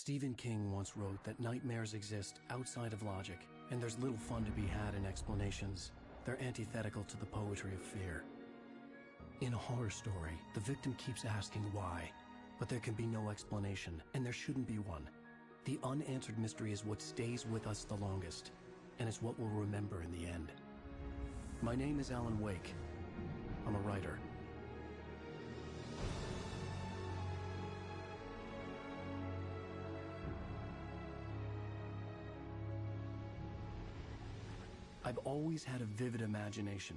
Stephen King once wrote that nightmares exist outside of logic, and there's little fun to be had in explanations. They're antithetical to the poetry of fear. In a horror story, the victim keeps asking why, but there can be no explanation, and there shouldn't be one. The unanswered mystery is what stays with us the longest, and it's what we'll remember in the end. My name is Alan Wake. I'm a writer. I've always had a vivid imagination,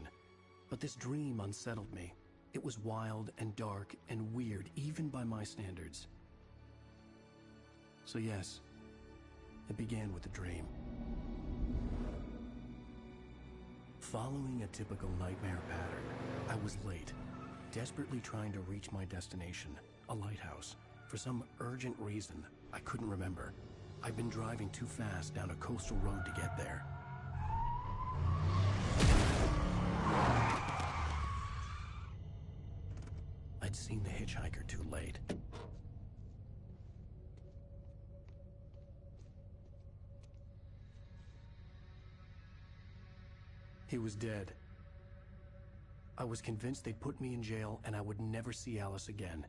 but this dream unsettled me. It was wild and dark and weird, even by my standards. So yes, it began with a dream. Following a typical nightmare pattern, I was late, desperately trying to reach my destination, a lighthouse. For some urgent reason, I couldn't remember. I'd been driving too fast down a coastal road to get there. I'd seen the hitchhiker too late. He was dead. I was convinced they'd put me in jail and I would never see Alice again.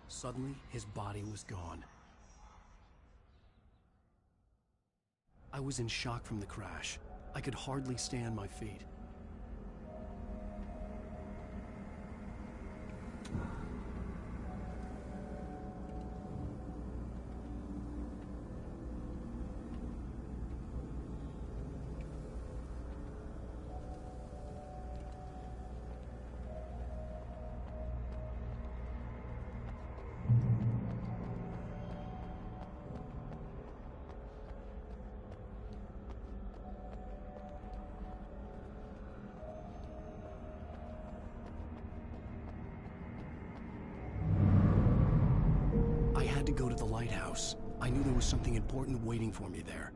Suddenly, his body was gone. I was in shock from the crash. I could hardly stay on my feet. To go to the lighthouse. I knew there was something important waiting for me there.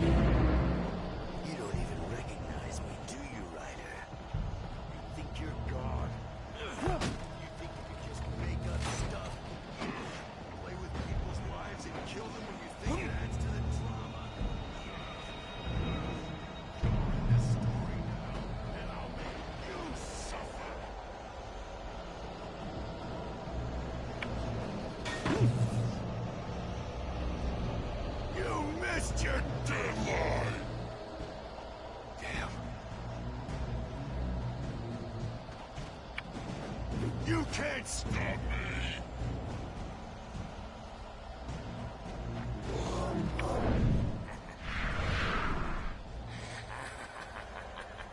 You don't even recognize me, do you, Ryder? You think you're God? You think you can just make up stuff? Play with people's lives and kill them when you think it adds to the drama. You're in this story now, and I'll make you suffer. You missed your deadline! Damn. You can't stop me!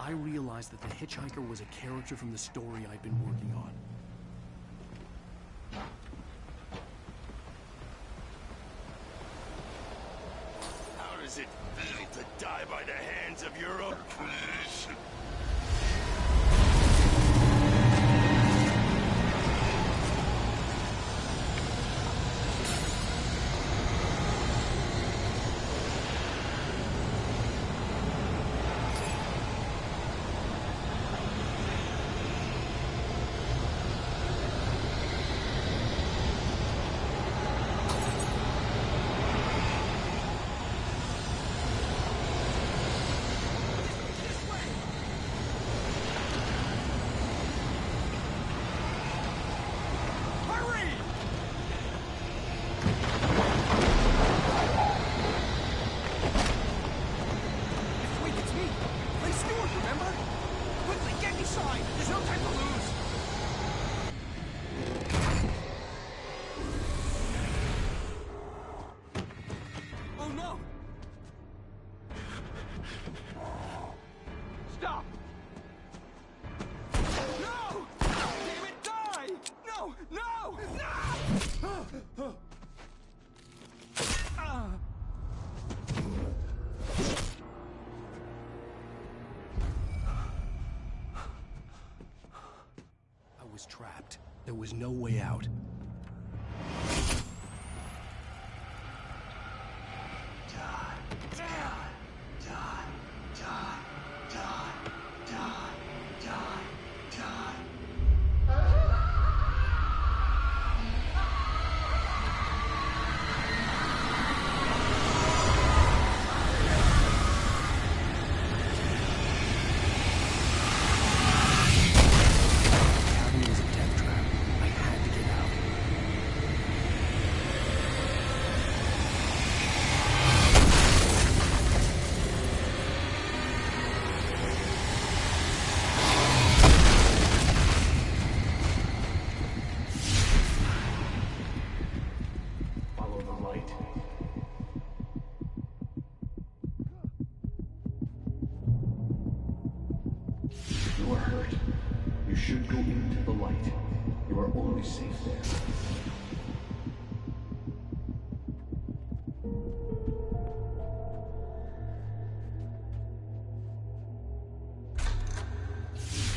I realized that the hitchhiker was a character from the story I'd been working on. How does it feel to die by the hands of your oppression? was trapped. There was no way out. You are hurt. You should go into the light. You are only safe there.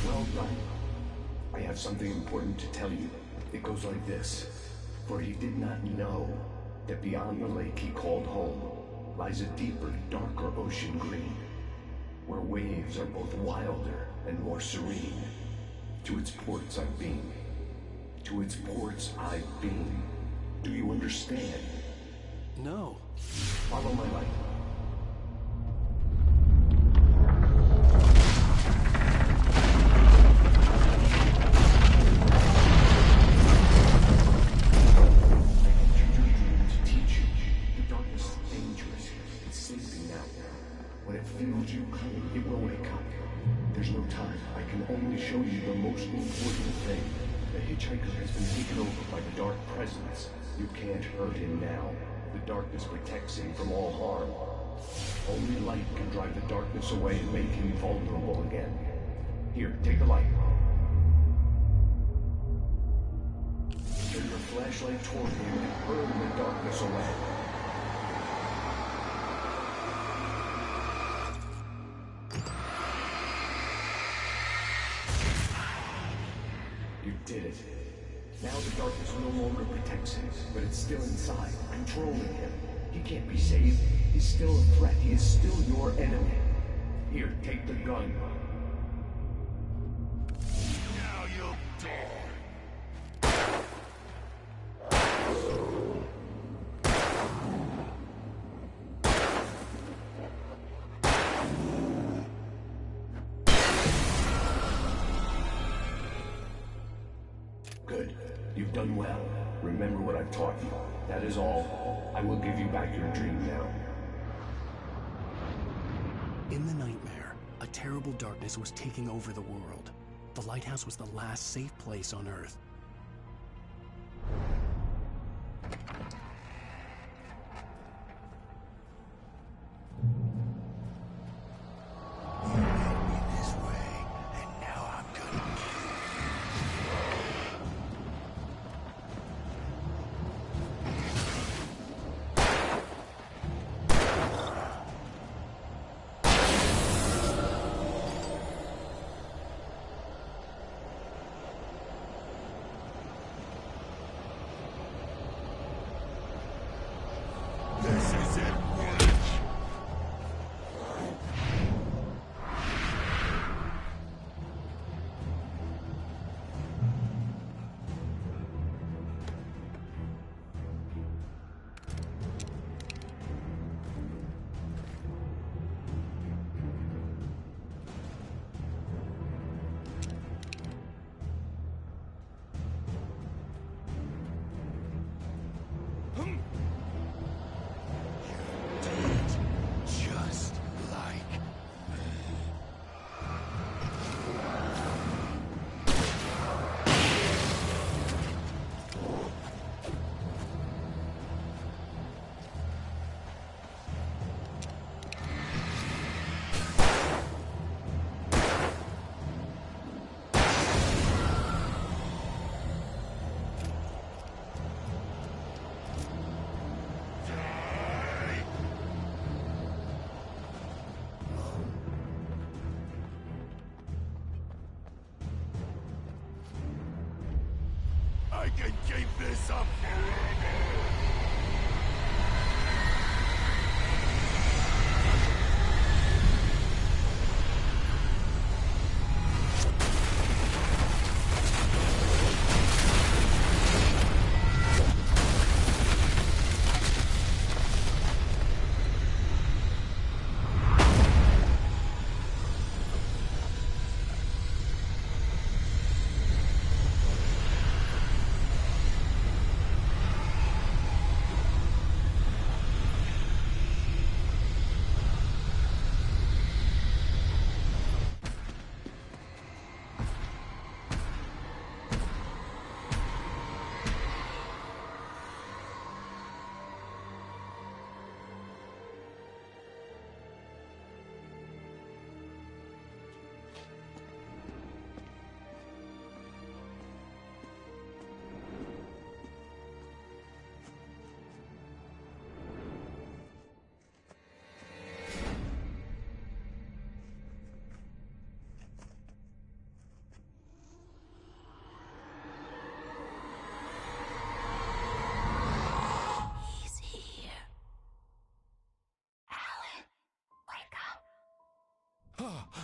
Well done. I have something important to tell you. It goes like this. For he did not know that beyond the lake he called home lies a deeper, darker ocean green, where waves are both wilder and more serene. To its ports I've been. To its ports I've been. Do you understand? No. Follow my light. When it feels you coming, it will wake up. There's no time. I can only show you the most important thing. The hitchhiker has been taken over by the dark presence. You can't hurt him now. The darkness protects him from all harm. Only light can drive the darkness away and make him vulnerable again. Here, take the light. Turn your flashlight toward him and burn the darkness away. You did it. Now the darkness no longer protects him, but it's still inside, controlling him. He can't be saved. He's still a threat. He is still your enemy. Here, take the gun. Now you'll die. Good. You've done well. Remember what I've taught you. That is all. I will give you back your dream now. In the nightmare, a terrible darkness was taking over the world. The lighthouse was the last safe place on Earth. You led me this way, and now I'm gonna kill you. I can keep this up forever!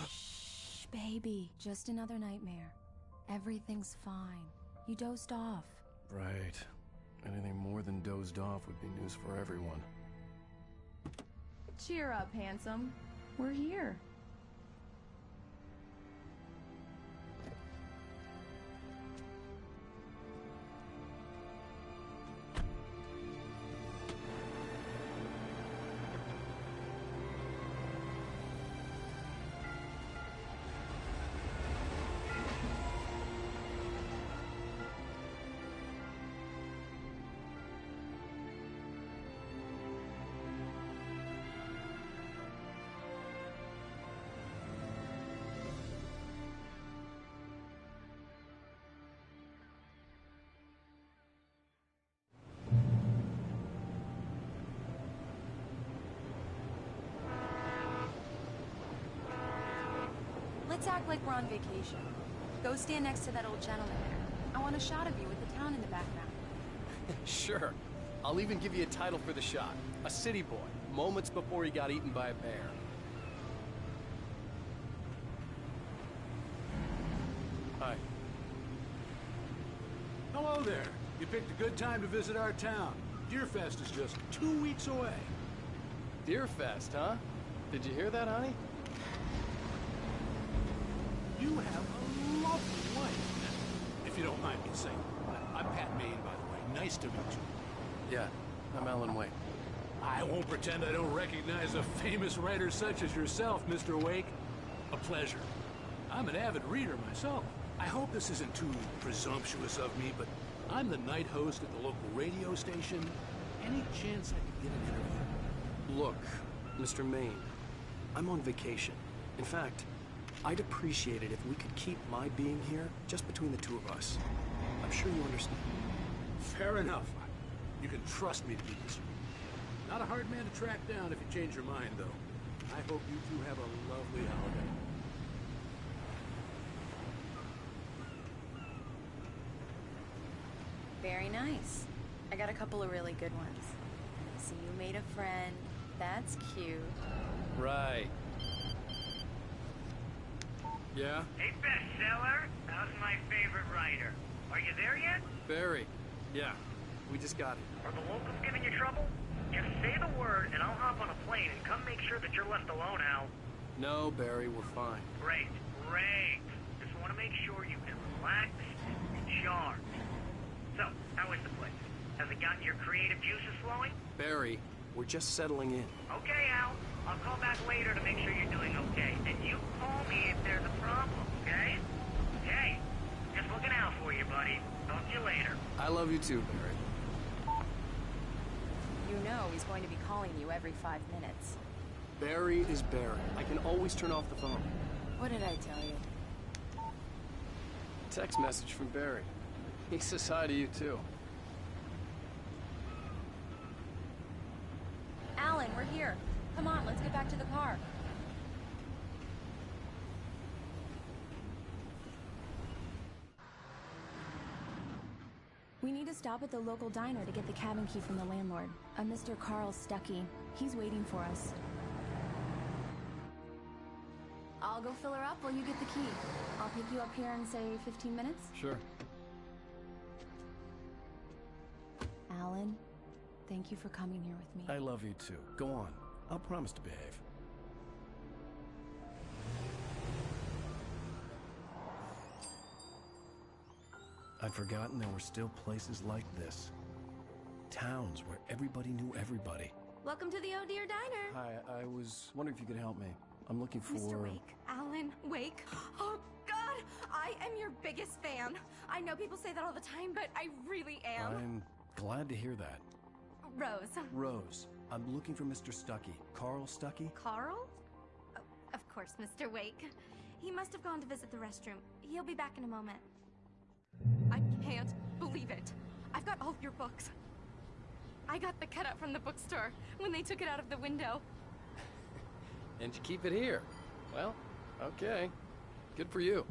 Shh, baby. Just another nightmare. Everything's fine. You dozed off. Right. Anything more than dozed off would be news for everyone. Cheer up, handsome. We're here. Let's act like we're on vacation. Go stand next to that old gentleman there. I want a shot of you with the town in the background. Sure. I'll even give you a title for the shot. A city boy, moments before he got eaten by a bear. Hi. Hello there. You picked a good time to visit our town. Deerfest is just 2 weeks away. Deerfest, huh? Did you hear that, honey? You have a lovely wife, if you don't mind me saying. I'm Pat Maine, by the way. Nice to meet you. Yeah, I'm Alan Wake. I won't pretend I don't recognize a famous writer such as yourself, Mr. Wake. A pleasure. I'm an avid reader myself. I hope this isn't too presumptuous of me, but I'm the night host at the local radio station. Any chance I could get an interview? Look, Mr. Maine, I'm on vacation. In fact, I'd appreciate it if we could keep my being here just between the two of us. I'm sure you understand. Fair enough. You can trust me to be discreet. Not a hard man to track down if you change your mind, though. I hope you two have a lovely holiday. Very nice. I got a couple of really good ones. I see you made a friend. That's cute. Right. Yeah? Hey, bestseller. How's my favorite writer? Are you there yet? Barry. Yeah. We just got it. Are the locals giving you trouble? Just say the word, and I'll hop on a plane and come make sure that you're left alone, Al. No, Barry, we're fine. Great, great. Just want to make sure you can relax and charge. So, how is the place? Has it gotten your creative juices flowing? Barry, we're just settling in. Okay, Al. I'll call back later to make sure you're doing okay. And you call me if there's a problem, okay? Hey, just looking out for you, buddy. Talk to you later. I love you too, Barry. You know he's going to be calling you every 5 minutes. Barry is Barry. I can always turn off the phone. What did I tell you? Text message from Barry. He says hi to you too. Alan, we're here. Come on, let's get back to the car. We need to stop at the local diner to get the cabin key from the landlord, a Mr. Carl Stuckey. He's waiting for us. I'll go fill her up while you get the key. I'll pick you up here in, say, 15 minutes? Sure. Alan, thank you for coming here with me. I love you too. Go on. I'll promise to behave. I'd forgotten there were still places like this. Towns where everybody knew everybody. Welcome to the Oh Dear Diner. Hi, I was wondering if you could help me. I'm looking for... Mr. Wake. Alan Wake. Oh, God! I am your biggest fan. I know people say that all the time, but I really am. I'm glad to hear that. Rose. Rose, I'm looking for Mr. Stuckey. Carl Stuckey? Carl? Oh, of course, Mr. Wake. He must have gone to visit the restroom. He'll be back in a moment. I can't believe it. I've got all your books. I got the cutout from the bookstore when they took it out of the window. And you keep it here. Well, okay. Good for you.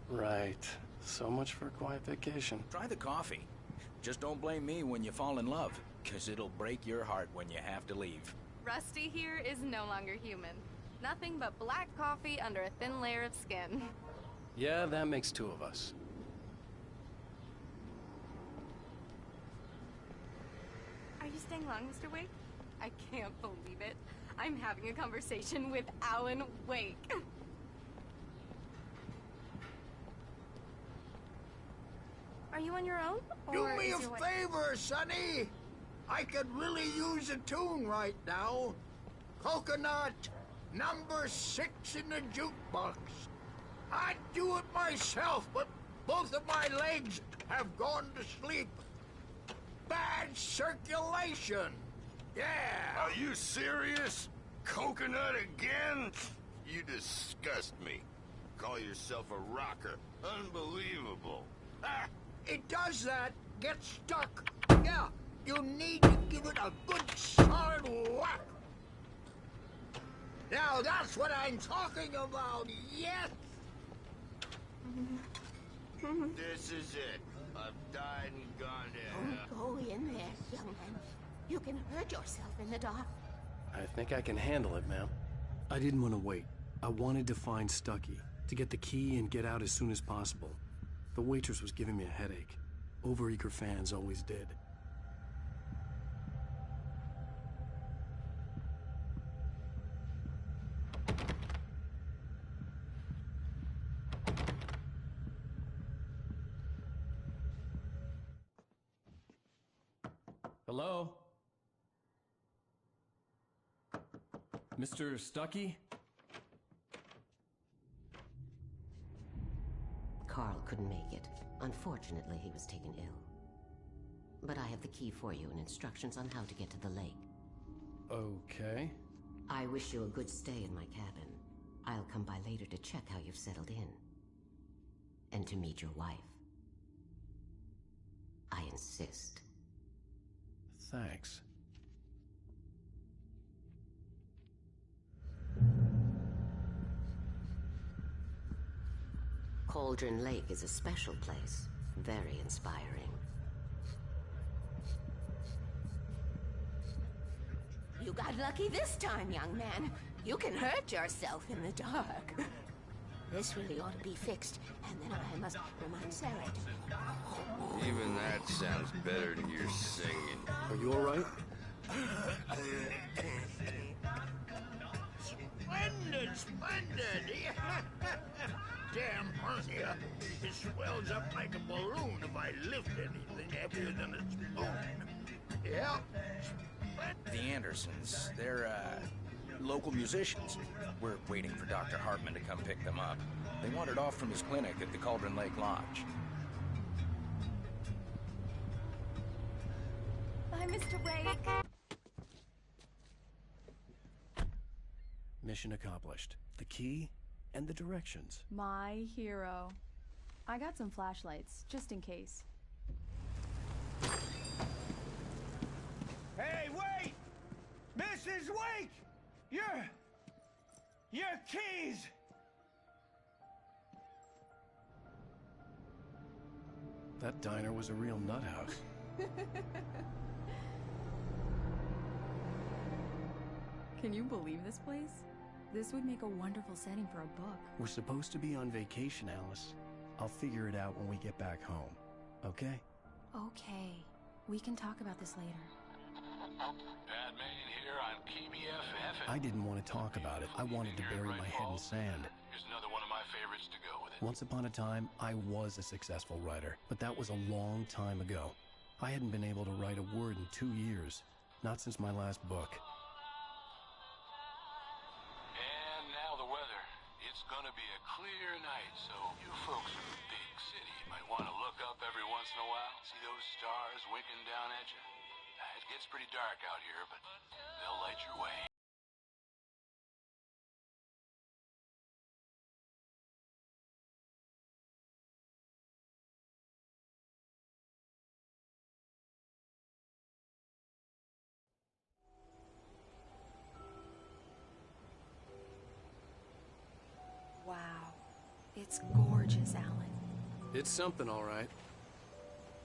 Right. So much for a quiet vacation. Try the coffee. Just don't blame me when you fall in love, 'cause it'll break your heart when you have to leave. Rusty here is no longer human. Nothing but black coffee under a thin layer of skin. Yeah, that makes two of us. Are you staying long, Mr. Wake? I can't believe it. I'm having a conversation with Alan Wake. Are you on your own? Do Or me is a your wife- favor, Sonny. I could really use a tune right now. Coconut, number 6 in the jukebox. I'd do it myself, but both of my legs have gone to sleep. Bad circulation. Yeah. Are you serious? Coconut again? You disgust me. Call yourself a rocker. Unbelievable. Ah, it does that. Get stuck. Yeah, you need to give it a good solid whack. Now that's what I'm talking about, yes! This is it. I've died and gone to hell. Go in there, young man. You can hurt yourself in the dark. I think I can handle it, ma'am. I didn't want to wait. I wanted to find Stuckey, to get the key and get out as soon as possible. The waitress was giving me a headache. Overeager fans always did. Hello? Mr. Stuckey? Carl couldn't make it. Unfortunately, he was taken ill. But I have the key for you and instructions on how to get to the lake. Okay. I wish you a good stay in my cabin. I'll come by later to check how you've settled in. And to meet your wife. I insist. Thanks. Cauldron Lake is a special place. Very inspiring. You got lucky this time, young man. You can hurt yourself in the dark. This really ought to be fixed, and then I must Remasterd it. Even that sounds better than your singing. Are you all right? Splendid, splendid! Damn hernia. It swells up like a balloon if I lift anything heavier than a spoon. Yep. The Andersons, they're, local musicians. We're waiting for Dr. Hartman to come pick them up. They wandered off from his clinic at the Cauldron Lake Lodge. Bye, Mr. Wake. Mission accomplished. The key and the directions. My hero. I got some flashlights, just in case. Hey, wait! Mrs. Wake! Your keys! That diner was a real nut house. Can you believe this place? This would make a wonderful setting for a book. We're supposed to be on vacation, Alice. I'll figure it out when we get back home. Okay? Okay. We can talk about this later. Bad man here on Ps5. I didn't want to talk about it. I wanted to bury my head in sand. Here's another one of my favorites to go with it. Once upon a time, I was a successful writer, but that was a long time ago. I hadn't been able to write a word in 2 years. Not since my last book. And now the weather. It's gonna be a clear night, so you folks in the big city might want to look up every once in a while. See those stars winking down at you? It gets pretty dark out here, but they'll light your way. Wow. It's gorgeous, Alan. It's something, all right.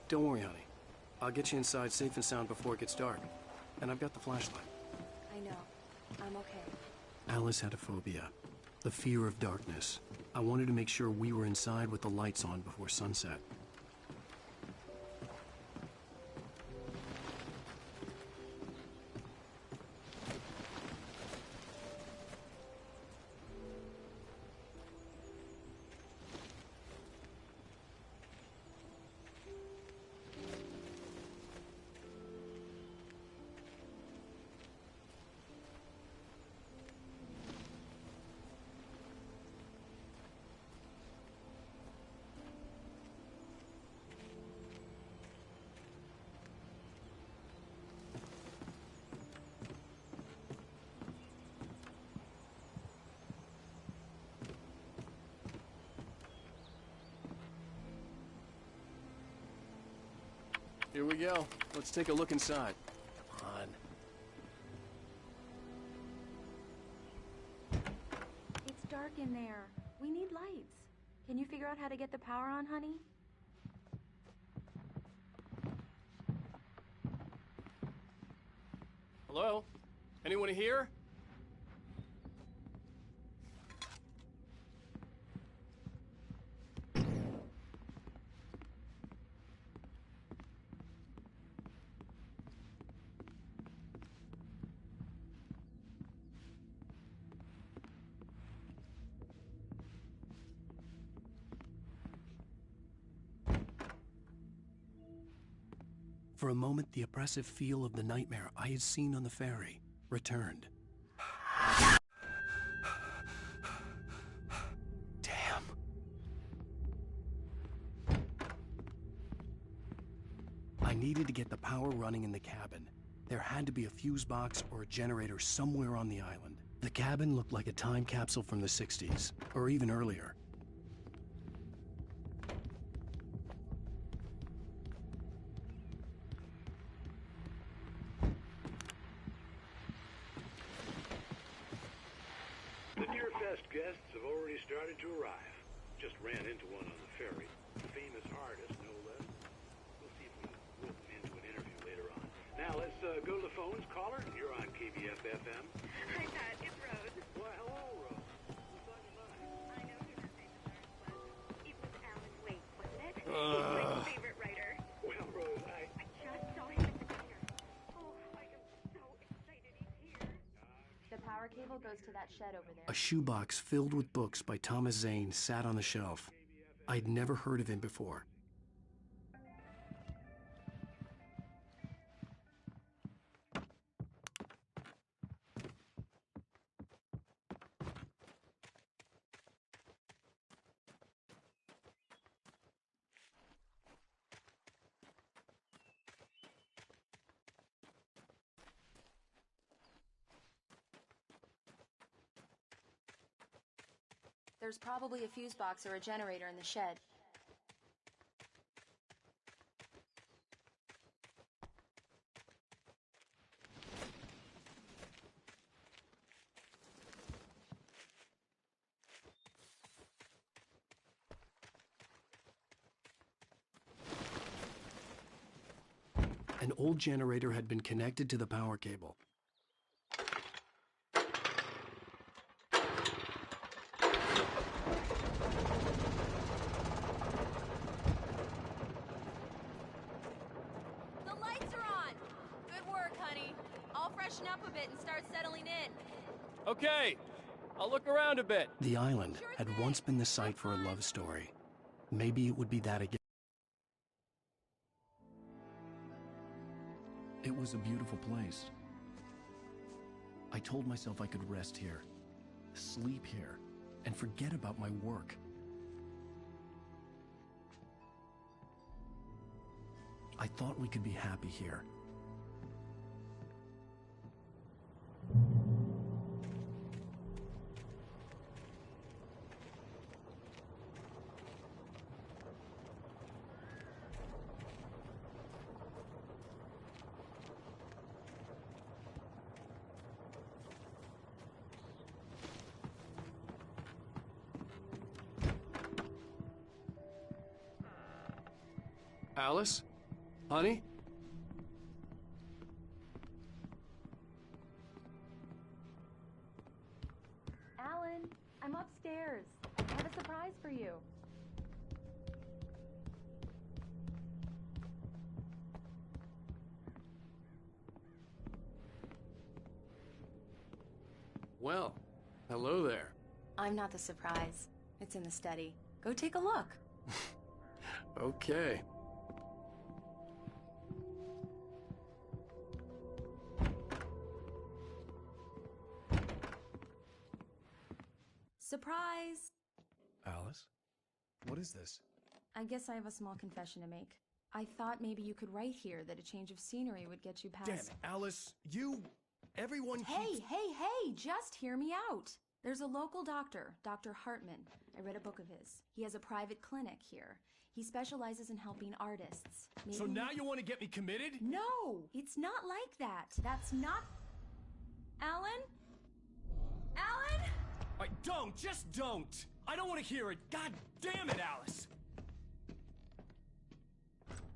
Don't worry, honey. I'll get you inside safe and sound before it gets dark. And I've got the flashlight. I know. I'm okay. Alice had a phobia. The fear of darkness. I wanted to make sure we were inside with the lights on before sunset. Here we go. Let's take a look inside. Come on. It's dark in there. We need lights. Can you figure out how to get the power on, honey? Hello? Anyone here? For a moment, the oppressive feel of the nightmare I had seen on the ferry returned. Damn. I needed to get the power running in the cabin. There had to be a fuse box or a generator somewhere on the island. The cabin looked like a time capsule from the 60s, or even earlier. The Deer Fest guests have already started to arrive. Just ran into one on the ferry. A famous artist, no less. We'll see if we can rope him into an interview later on. Now let's go to the phones. Caller, you're on KBF-FM. Hi, Pat. It's Rose. Why, hello, Rose. What's on your mind? I know who that famous artist was. It was Alan Wake, wasn't it? He's my favorite writer. Well, Rose, I just saw him at the diner. Oh, I am so excited he's here. The power cable goes to that shed over there. A shoebox filled with books by Thomas Zane sat on the shelf. I'd never heard of him before. There's probably a fuse box or a generator in the shed. An old generator had been connected to the power cable. The lights are on! Good work, honey. I'll freshen up a bit and start settling in. Okay, I'll look around a bit. The island had once been the site for a love story. Maybe it would be that again. It was a beautiful place. I told myself I could rest here, sleep here, and forget about my work. I thought we could be happy here. Alice? Honey? Alan, I'm upstairs. I have a surprise for you. Well, hello there. I'm not the surprise. It's in the study. Go take a look. Okay. Surprise! Alice? What is this? I guess I have a small confession to make. I thought maybe you could write here that a change of scenery would get you past... Damn it, Alice, everyone Hey, just hear me out. There's a local doctor, Dr. Hartman. I read a book of his. He has a private clinic here. He specializes in helping artists. Maybe... So now you want to get me committed? No, it's not like that. That's not... Alan? Alan? Just don't! I don't want to hear it! God damn it, Alice!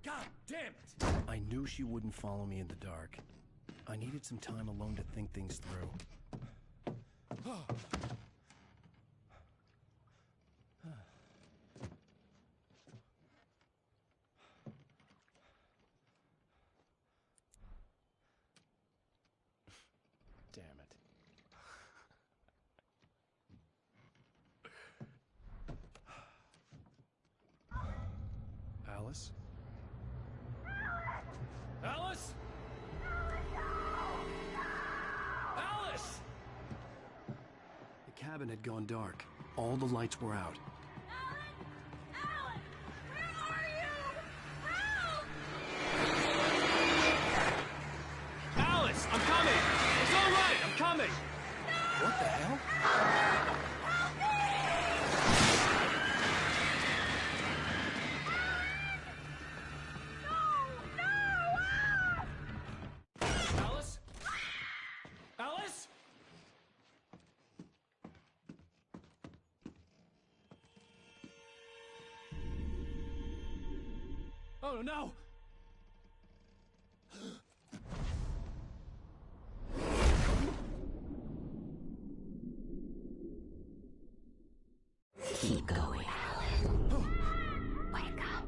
God damn it! I knew she wouldn't follow me in the dark. I needed some time alone to think things through. Damn it. Alice? Alice? Alice! The cabin had gone dark. All the lights were out. Alan! Where are you? Help! Alice, I'm coming! It's all right, I'm coming! What the hell? Alice? Alice? Oh no! Keep going, Alan. Wake up.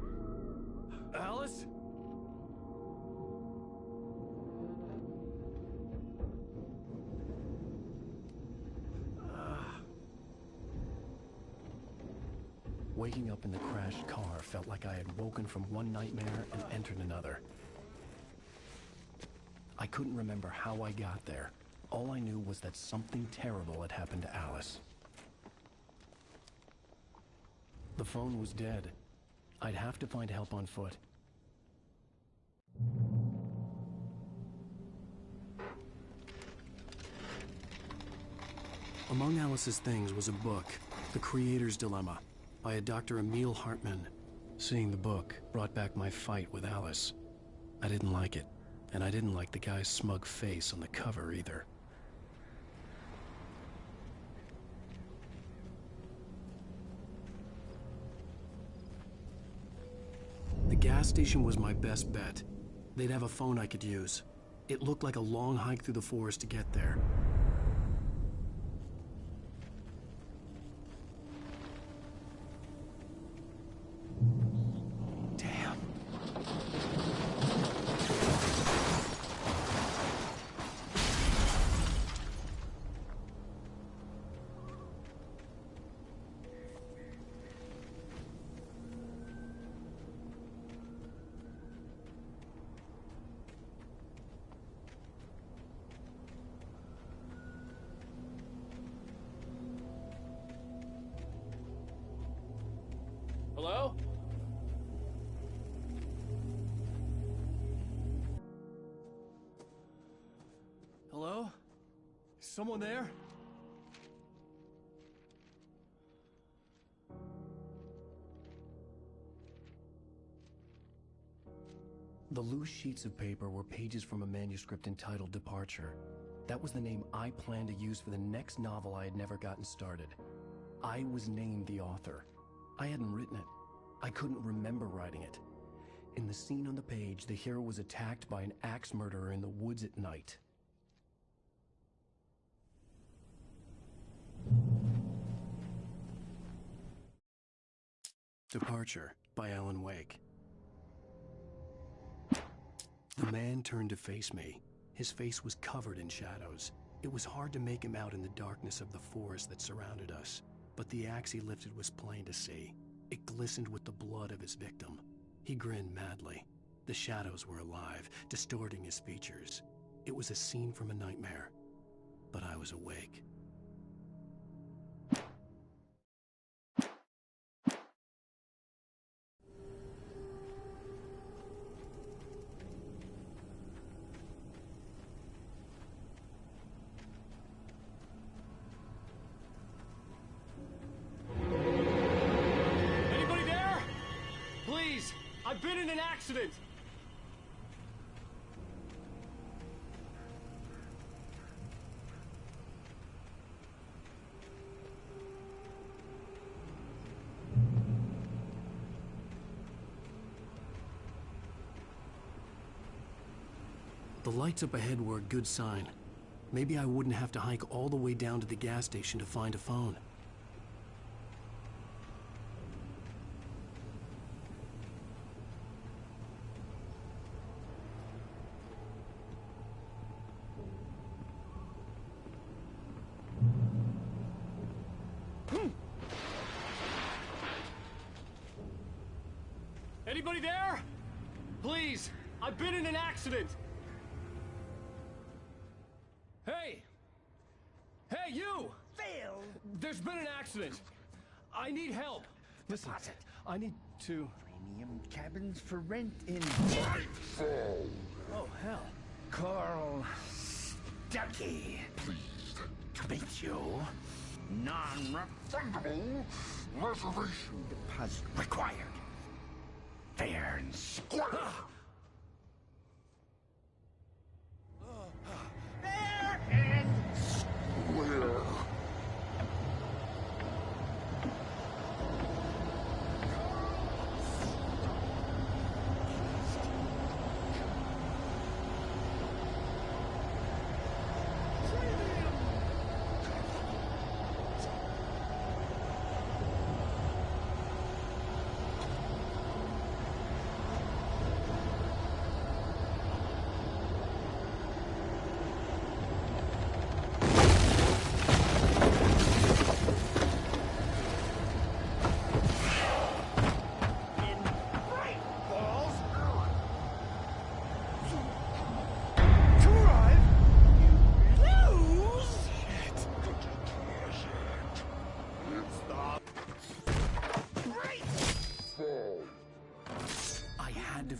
Alice? Waking up in the crashed car felt like I had woken from one nightmare and entered another. I couldn't remember how I got there. All I knew was that something terrible had happened to Alice. The phone was dead. I'd have to find help on foot. Among Alice's things was a book, The Creator's Dilemma, by a Dr. Emil Hartman. Seeing the book brought back my fight with Alice. I didn't like it, and I didn't like the guy's smug face on the cover either. The gas station was my best bet. They'd have a phone I could use. It looked like a long hike through the forest to get there. Hello? Hello? Someone there? The loose sheets of paper were pages from a manuscript entitled Departure. That was the name I planned to use for the next novel I had never gotten started. I was named the author. I hadn't written it. I couldn't remember writing it. In the scene on the page, the hero was attacked by an axe murderer in the woods at night. Departure by Alan Wake. The man turned to face me. His face was covered in shadows. It was hard to make him out in the darkness of the forest that surrounded us, but the axe he lifted was plain to see. It glistened with the blood of his victim. He grinned madly. The shadows were alive, distorting his features. It was a scene from a nightmare, but I was awake. Anybody there? Please, I've been in an accident. The lights up ahead were a good sign. Maybe I wouldn't have to hike all the way down to the gas station to find a phone. Anybody there? Please, I've been in an accident. Hey! Hey, you! Phil! There's been an accident. I need help. Listen, I need to... Premium cabins for rent in... Oh, hell. Carl Stuckey. Pleased to meet you. Non-refundable reservation deposit required. Fair and square. Fair and square.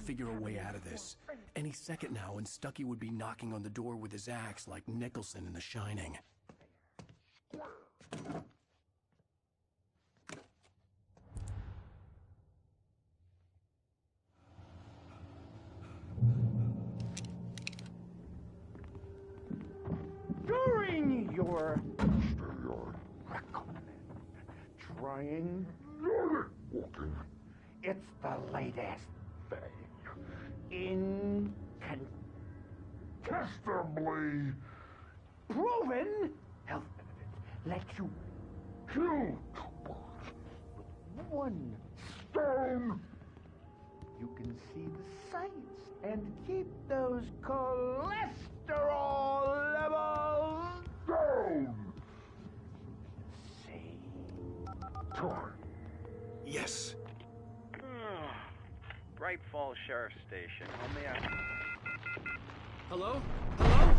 Figure a way out of this. Any second now, and Stuckey would be knocking on the door with his axe like Nicholson in The Shining. During your recommend trying walking, it's the latest thing in incontestably proven health benefit lets you kill two birds with one stone. You can see the sights and keep those cholesterol levels down. Same time. Yes. Bright Falls Sheriff Station. Only I... Hello? Hello?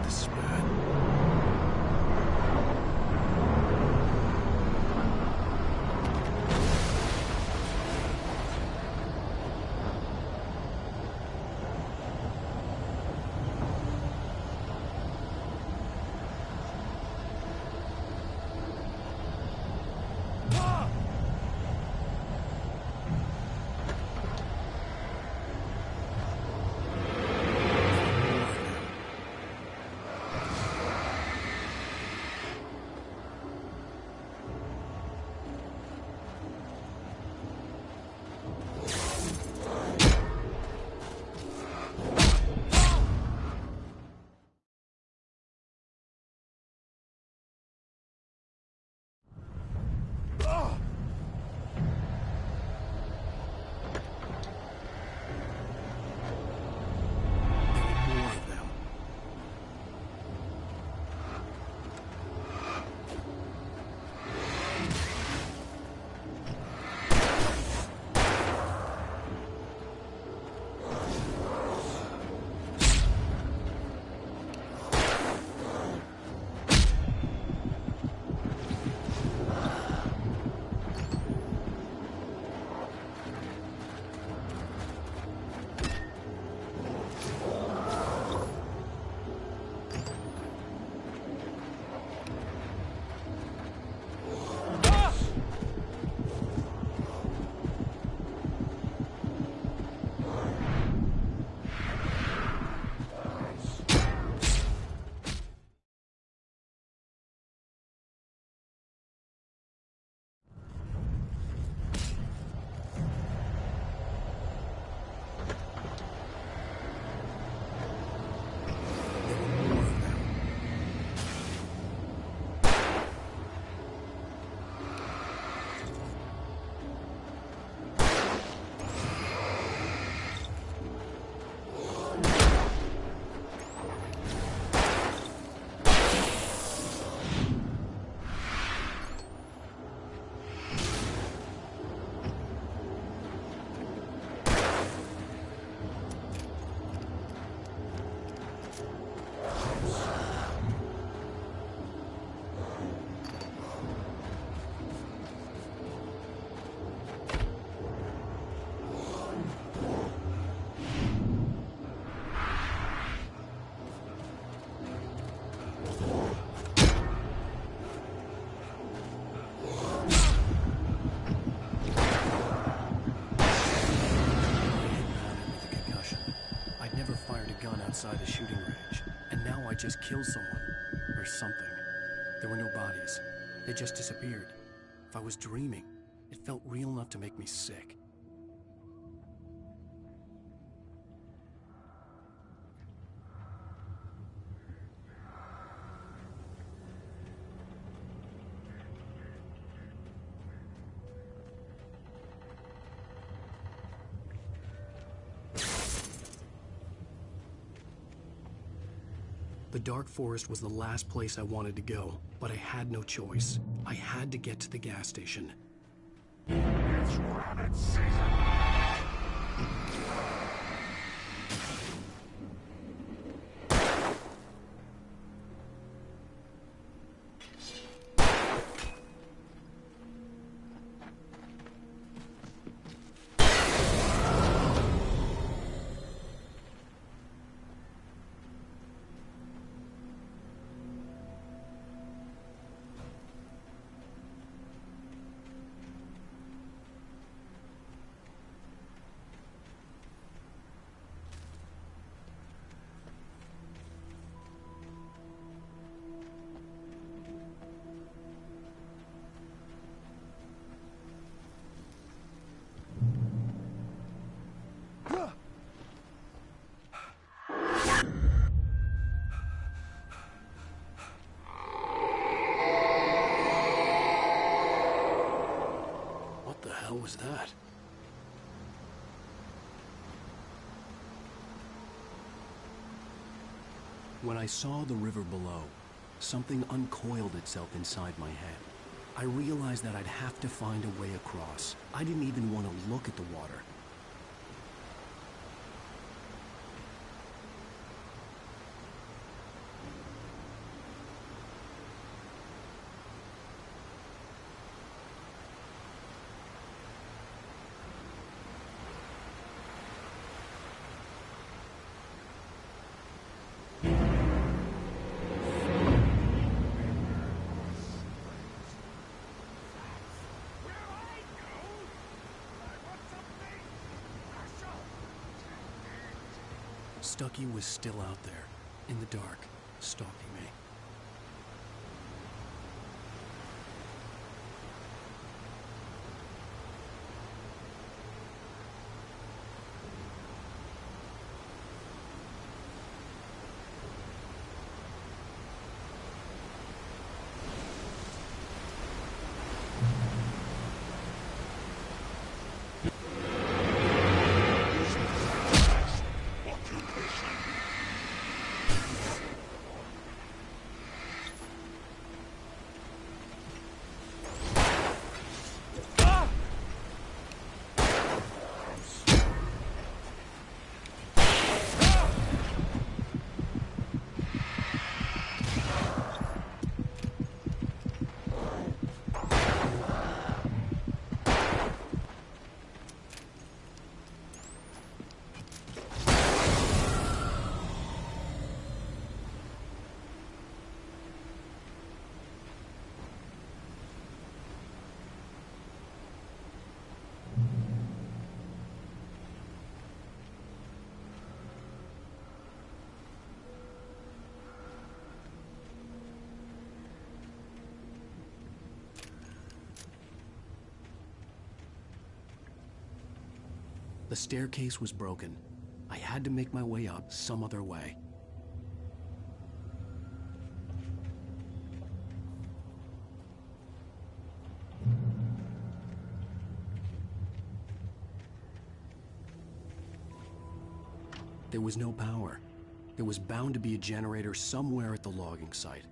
This is bad. Outside a shooting range, and now I just killed someone. Or something. There were no bodies. They just disappeared. If I was dreaming, it felt real enough to make me sick. The dark forest was the last place I wanted to go, but I had no choice. I had to get to the gas station. It's rabbit season. was that? When I saw the river below, something uncoiled itself inside my head. I realized that I'd have to find a way across. I didn't even want to look at the water. Stucky was still out there, in the dark, stalking me. The staircase was broken. I had to make my way up some other way. There was no power. There was bound to be a generator somewhere at the logging site.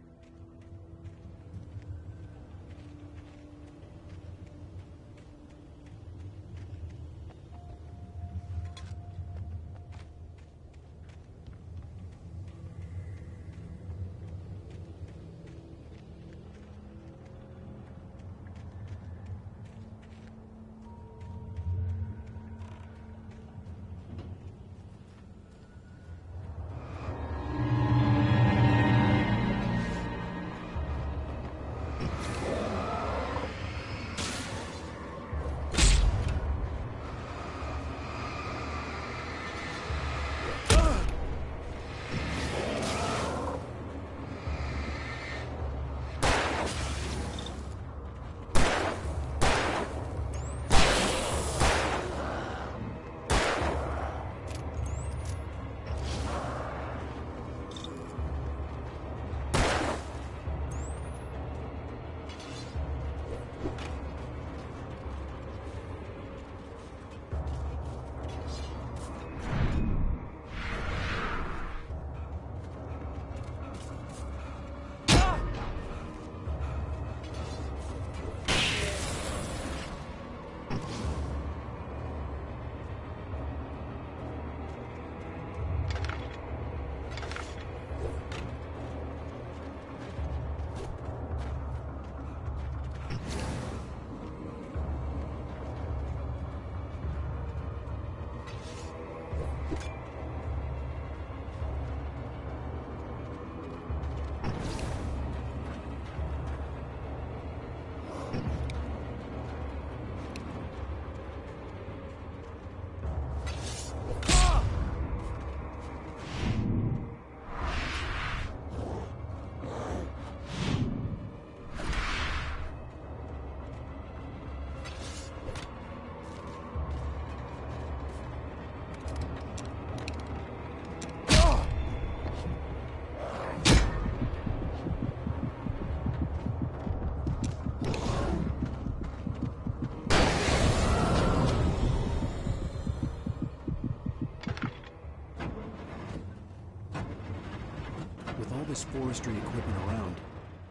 this forestry equipment around,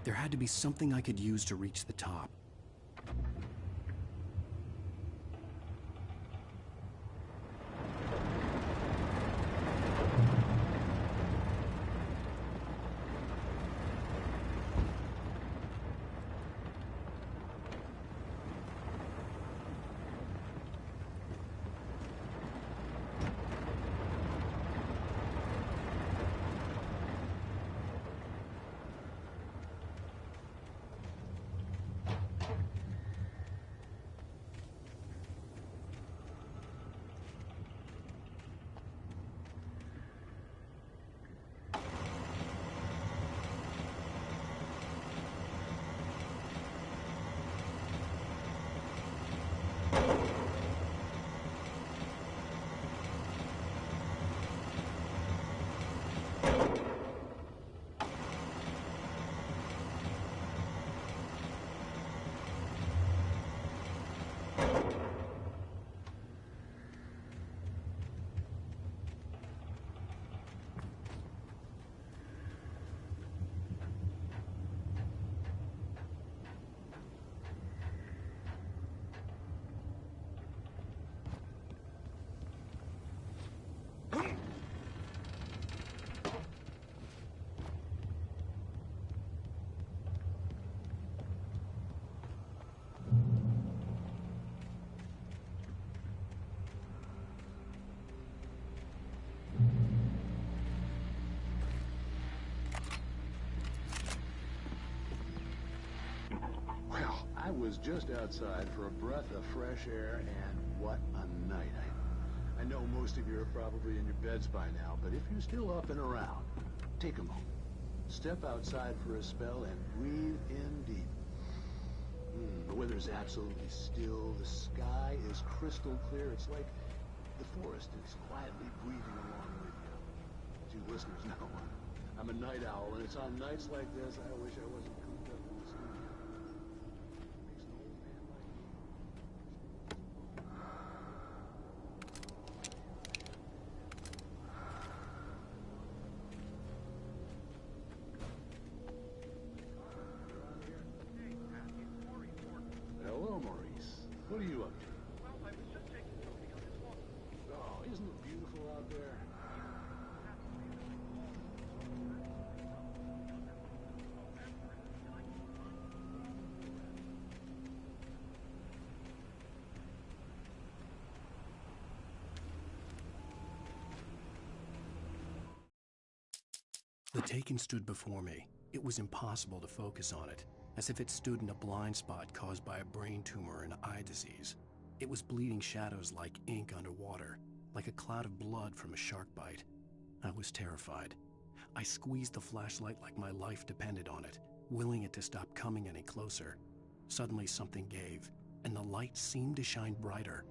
there had to be something I could use to reach the top. I was just outside for a breath of fresh air, and what a night. I know most of you are probably in your beds by now, but if you're still up and around, take a moment. Step outside for a spell and breathe in deep. The weather's absolutely still. The sky is crystal clear. It's like the forest is quietly breathing along with you. As you listeners know, I'm a night owl, and it's on nights like this I wish I wasn't cooped up in the studio. Hello, Maurice. What are you up to? Well, I was just taking something on this walk. Oh, isn't it beautiful out there? The Taken stood before me. It was impossible to focus on it, as if it stood in a blind spot caused by a brain tumor and eye disease. It was bleeding shadows like ink underwater, like a cloud of blood from a shark bite. I was terrified. I squeezed the flashlight like my life depended on it, willing it to stop coming any closer. Suddenly something gave, and the light seemed to shine brighter.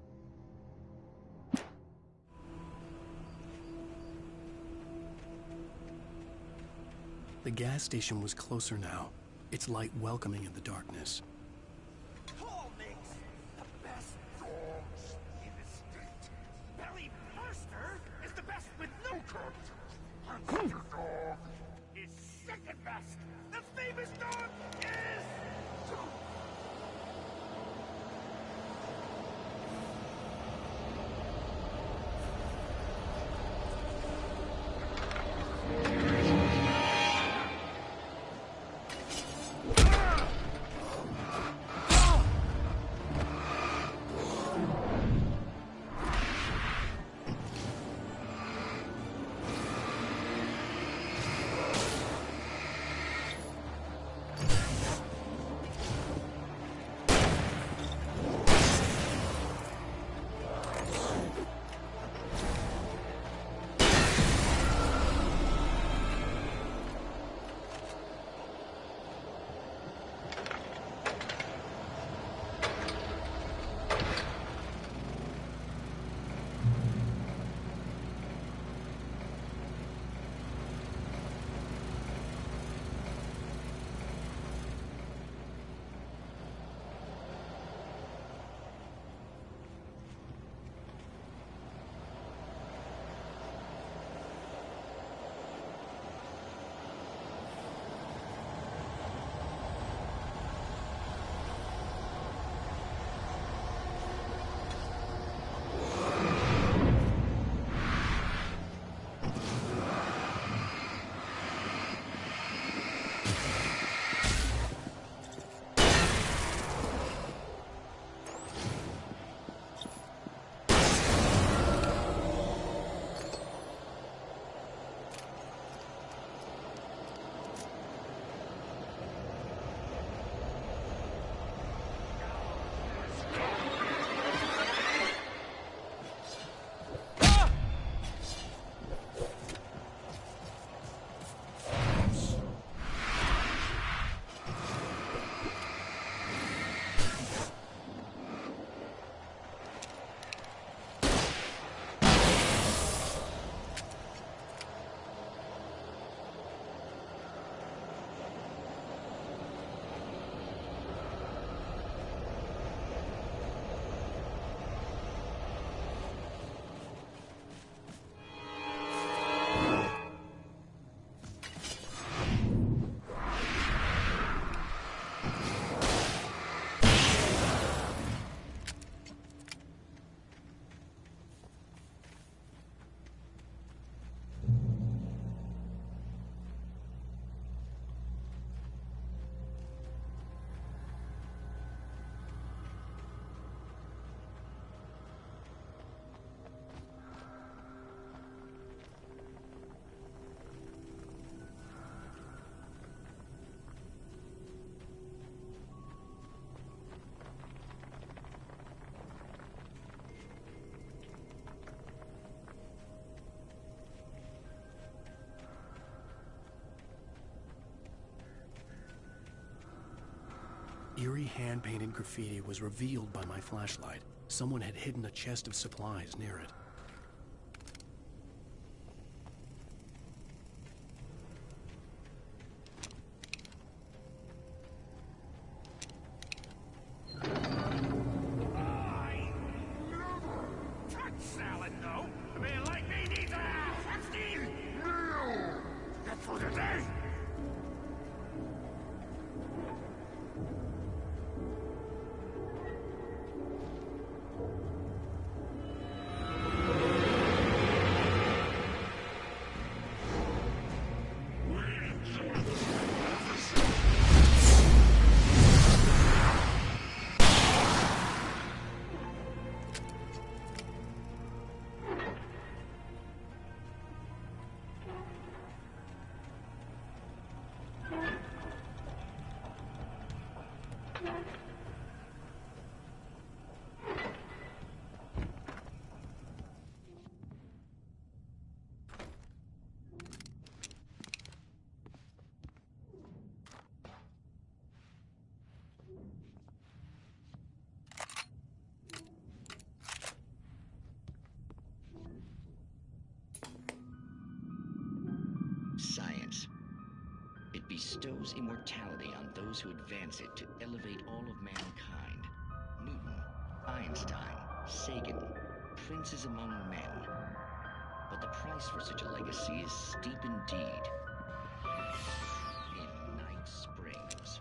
The gas station was closer now, its light welcoming in the darkness. Paul makes the best dogs in the state. Barry Mercer is the best with no cut. Hunter dog is second best. The famous dog is... eerie hand-painted graffiti was revealed by my flashlight. Someone had hidden a chest of supplies near it. Salad, no. A man like me needs a hefty meal. That's for today. Science. It bestows immortality on those who advance it to elevate all of mankind. Newton, Einstein, Sagan, princes among men. But the price for such a legacy is steep indeed. In Night Springs.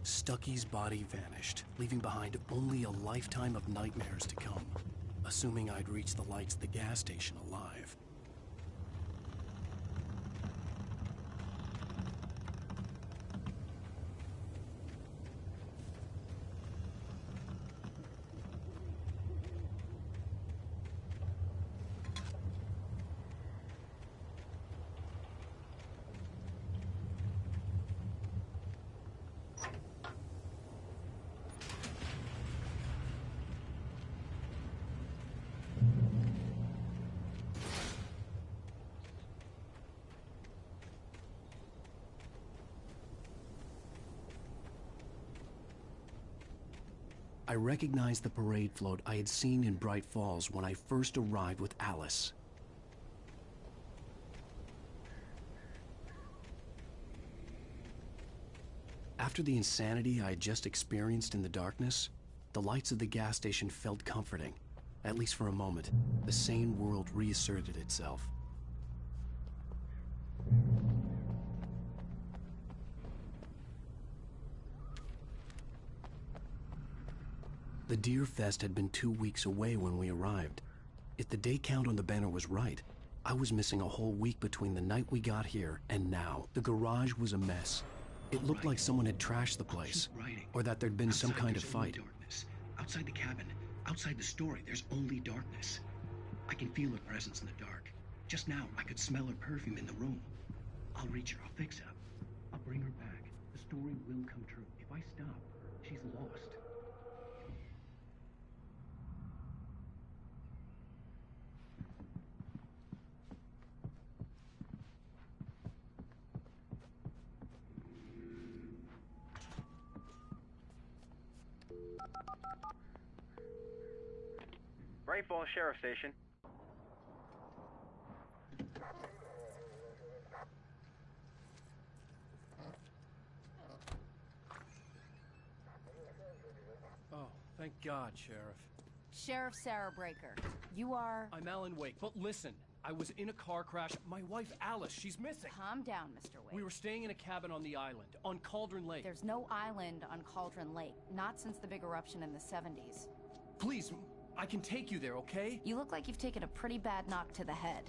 Stucky's body vanished, leaving behind only a lifetime of nightmares to come. Assuming I'd reach the lights at the gas station alive. I recognized the parade float I had seen in Bright Falls when I first arrived with Alice. After the insanity I had just experienced in the darkness, the lights of the gas station felt comforting. At least for a moment, the sane world reasserted itself. The Deer Fest had been 2 weeks away when we arrived. If the day count on the banner was right, I was missing a whole week between the night we got here and now. The garage was a mess. It looked like someone had trashed the place, or that there'd been some kind of fight. Outside the cabin, outside the story, there's only darkness. I can feel her presence in the dark. Just now, I could smell her perfume in the room. I'll reach her, I'll fix her. I'll bring her back. The story will come true. If I stop, she's lost. Bright Falls Sheriff Station. Oh, thank God, Sheriff. Sheriff Sarah Breaker. You are... I'm Alan Wake, but listen. I was in a car crash. My wife, Alice, she's missing. Calm down, Mr. Wake. We were staying in a cabin on the island, on Cauldron Lake. There's no island on Cauldron Lake. Not since the big eruption in the 70s. Please, I can take you there, okay? You look like you've taken a pretty bad knock to the head.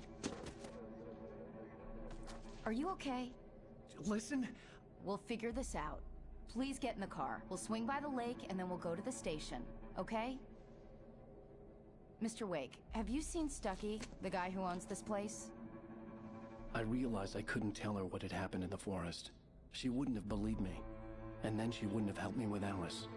Are you okay? Listen. We'll figure this out. Please get in the car. We'll swing by the lake and then we'll go to the station, okay? Mr. Wake, have you seen Stucky, the guy who owns this place? I realized I couldn't tell her what had happened in the forest. She wouldn't have believed me. And then she wouldn't have helped me with Alice.